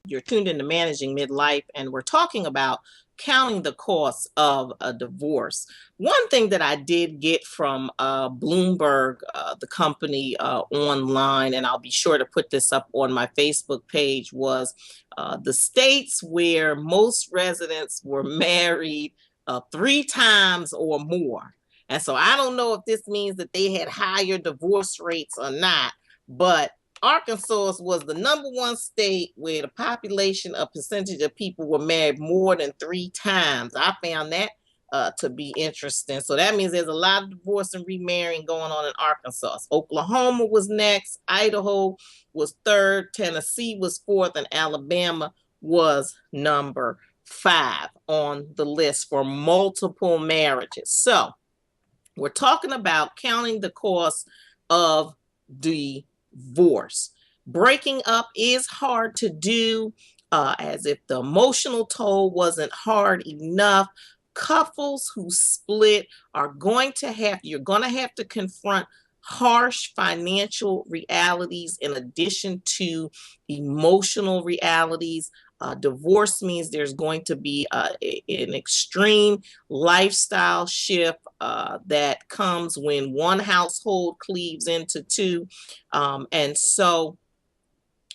You're tuned into Managing Midlife, and we're talking about counting the costs of a divorce. One thing that I did get from Bloomberg, the company online, and I'll be sure to put this up on my Facebook page, was the states where most residents were married 3 times or more. And so I don't know if this means that they had higher divorce rates or not, but Arkansas was the #1 state where the population, a percentage of people were married more than 3 times. I found that to be interesting. So that means there's a lot of divorce and remarrying going on in Arkansas. Oklahoma was next, Idaho was third, Tennessee was fourth, and Alabama was number 5 on the list for multiple marriages. So we're talking about counting the cost of divorce. Breaking up is hard to do, as if the emotional toll wasn't hard enough. Couples who split are you're going to have to confront harsh financial realities in addition to emotional realities. Divorce means there's going to be an extreme lifestyle shift that comes when one household cleaves into two. And so,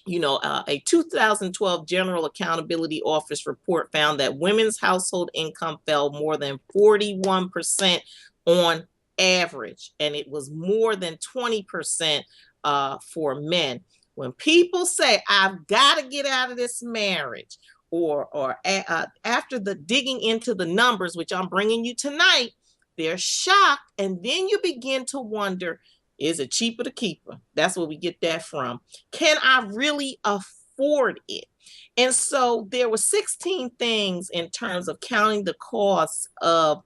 a 2012 General Accountability Office report found that women's household income fell more than 41% on average, and it was more than 20% for men. When people say, I've got to get out of this marriage, or after the digging into the numbers, which I'm bringing you tonight, they're shocked. And then you begin to wonder, is it cheaper to keep her? That's where we get that from. Can I really afford it? And so there were 16 things in terms of counting the costs of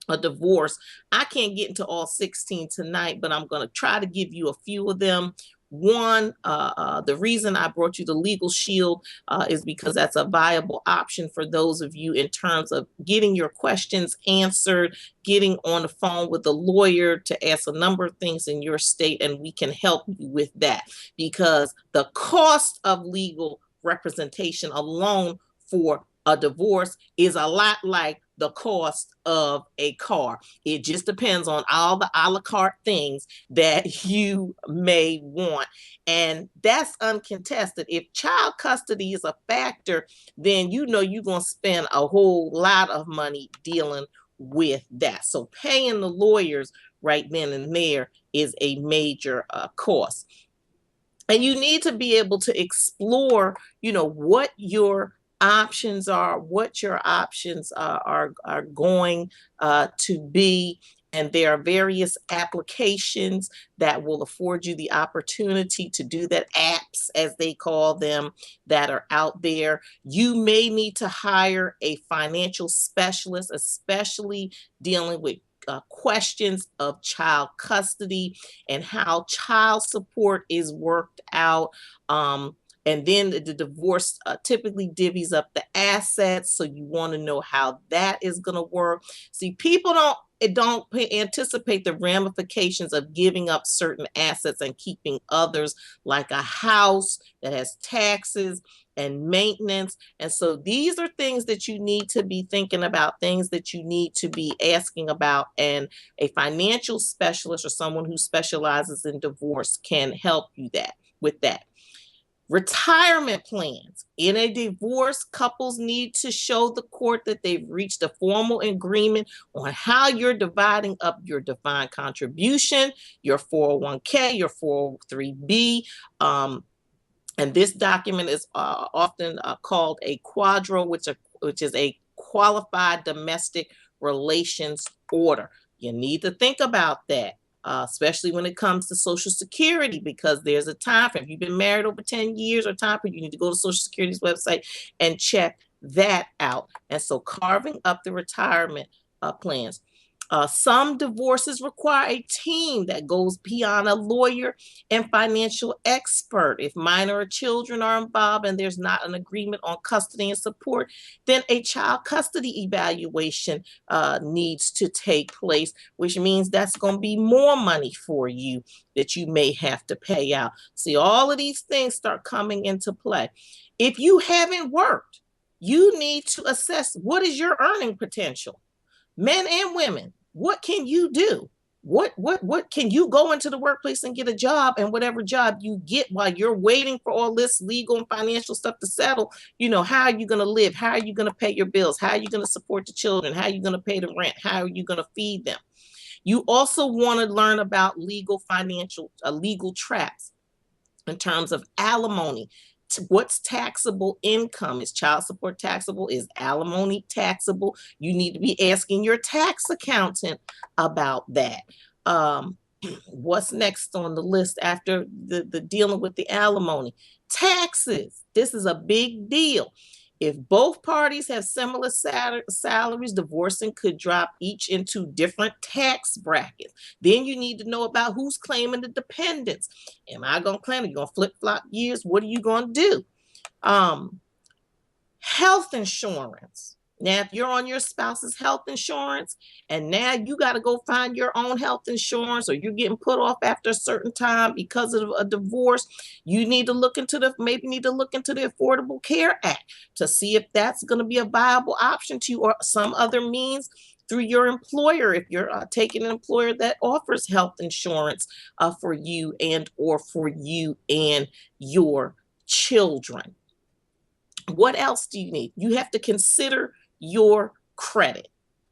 a divorce. I can't get into all 16 tonight, but I'm going to try to give you a few of them. One, the reason I brought you the Legal Shield is because that's a viable option for those of you in terms of getting your questions answered, getting on the phone with a lawyer to ask a number of things in your state, and we can help you with that, because the cost of legal representation alone for a divorce is a lot like the cost of a car. It just depends on all the a la carte things that you may want. And that's uncontested. If child custody is a factor, then you're going to spend a whole lot of money dealing with that. So paying the lawyers right then and there is a major cost. And you need to be able to explore, what your options are, what your options are going to be. And there are various applications that will afford you the opportunity to do that, apps as they call them, that are out there. You may need to hire a financial specialist, especially dealing with questions of child custody and how child support is worked out. And then the divorce typically divvies up the assets. So you want to know how that is going to work. See, people don't anticipate the ramifications of giving up certain assets and keeping others, like a house that has taxes and maintenance. And so these are things that you need to be thinking about, things that you need to be asking about. And a financial specialist or someone who specializes in divorce can help you with that. Retirement plans. In a divorce, couples need to show the court that they've reached a formal agreement on how you're dividing up your defined contribution, your 401k, your 403b. And this document is often called a quadro, which is a qualified domestic relations order. You need to think about that. Especially when it comes to Social Security, because there's a time frame. If you've been married over 10 years or time frame, you need to go to Social Security's website and check that out. And so carving up the retirement plans. Some divorces require a team that goes beyond a lawyer and financial expert. If minor children are involved and there's not an agreement on custody and support, then a child custody evaluation needs to take place, which means that's going to be more money for you that you may have to pay out. See, all of these things start coming into play. If you haven't worked, you need to assess what is your earning potential. Men and women, what can you do? What can you go into the workplace and get a job, and whatever job you get while you're waiting for all this legal and financial stuff to settle, how are you going to live? How are you going to pay your bills? How are you going to support the children? How are you going to pay the rent? How are you going to feed them? You also want to learn about legal traps in terms of alimony. What's taxable income? Is child support taxable? Is alimony taxable? You need to be asking your tax accountant about that. What's next on the list after the dealing with the alimony? Taxes. This is a big deal. If both parties have similar salaries, divorcing could drop each into different tax brackets. Then you need to know about who's claiming the dependents. Am I going to claim? Are you going to flip-flop years? What are you going to do? Health insurance. Now, if you're on your spouse's health insurance and now you got to go find your own health insurance, or you're getting put off after a certain time because of a divorce, you need to look into the Affordable Care Act to see if that's going to be a viable option to you, or some other means through your employer, if you're taking an employer that offers health insurance for you and your children. What else do you need? You have to consider your credit.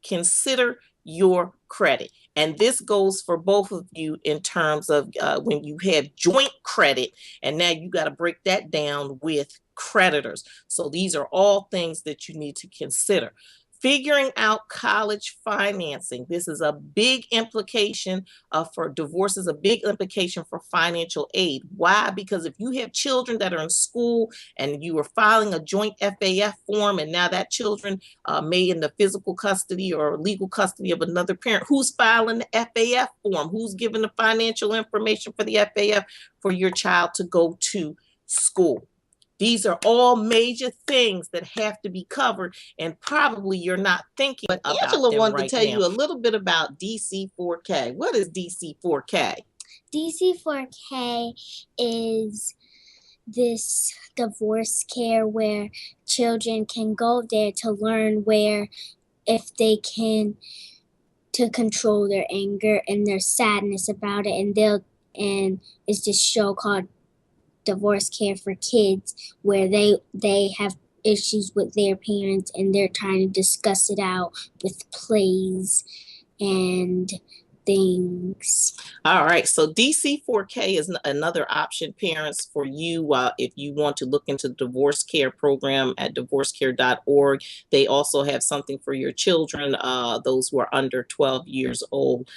Consider your credit. And this goes for both of you in terms of when you have joint credit, and now you got to break that down with creditors. So these are all things that you need to consider. Figuring out college financing. This is a big implication for divorces, a big implication for financial aid. Why? Because if you have children that are in school and you are filing a joint FAF form, and now that children may in the physical custody or legal custody of another parent, who's filing the FAF form? Who's giving the financial information for the FAF for your child to go to school? These are all major things that have to be covered, and probably you're not thinking about them. Angela wanted to tell you a little bit about DC4K. What is DC4K? DC4K is this divorce care where children can go there to learn if they can to control their anger and their sadness about it, and it's this show called Divorce Care for Kids, where they have issues with their parents and they're trying to discuss it out with plays and things. All right, so DC4K is another option, parents, for you if you want to look into the divorce care program at divorcecare.org. They also have something for your children, those who are under 12 years old.